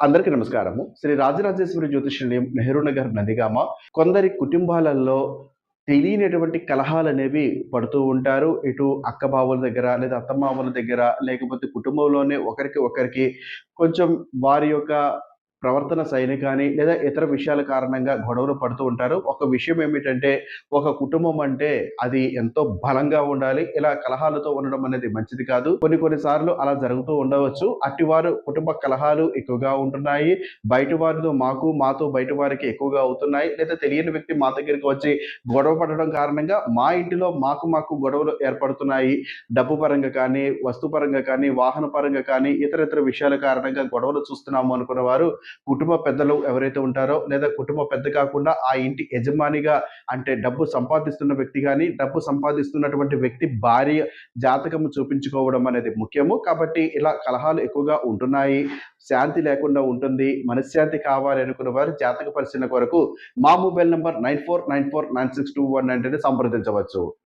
అందరికీ నమస్కారము. శ్రీ రాజరాజేశ్వరి జ్యోతిష్యాలయం, నెహ్రూ నగర్, నందిగామ. కొందరి కుటుంబాలలో తెలియనటువంటి కలహాలనేవి పడుతూ ఉంటారు. ఇటు అక్కబావల దగ్గర, లేదా అత్తమామల దగ్గర, లేకపోతే కుటుంబంలోనే ఒకరికి ఒకరికి కొంచెం వారి యొక్క ప్రవర్తన శైలి కానీ, లేదా ఇతర విషయాల కారణంగా గొడవలు పడుతూ ఉంటారు. ఒక విషయం ఏమిటంటే, ఒక కుటుంబం అంటే అది ఎంతో బలంగా ఉండాలి. ఇలా కలహాలతో ఉండడం అనేది మంచిది కాదు. కొన్ని కొన్ని సార్లు అలా జరుగుతూ ఉండవచ్చు. అట్టివారు కుటుంబ కలహాలు ఎక్కువగా ఉంటున్నాయి. బయట వారితో మాతో బయట వారికి ఎక్కువగా అవుతున్నాయి. లేదా తెలియని వ్యక్తి మా దగ్గరికి వచ్చి గొడవ పడడం కారణంగా మా ఇంటిలో మాకు గొడవలు ఏర్పడుతున్నాయి. డబ్బు పరంగా కానీ, వస్తు పరంగా కానీ, వాహన పరంగా కానీ, ఇతర విషయాల కారణంగా గొడవలు చూస్తున్నాము అనుకున్న వారు కుటుంబ పెద్దలు ఎవరైతే ఉంటారో, లేదా కుటుంబ పెద్ద కాకుండా ఆ ఇంటి యజమానిగా అంటే డబ్బు సంపాదిస్తున్న వ్యక్తి గాని, డబ్బు సంపాదిస్తున్నటువంటి వ్యక్తి భార్య జాతకము చూపించుకోవడం అనేది ముఖ్యము. కాబట్టి ఇలా కలహాలు ఎక్కువగా ఉంటున్నాయి. శాంతి లేకుండా ఉంటుంది. మనశ్శాంతి కావాలి అనుకున్న వారు జాతక పరిశీలన కొరకు మా మొబైల్ నంబర్ 9494962199 సంప్రదించవచ్చు.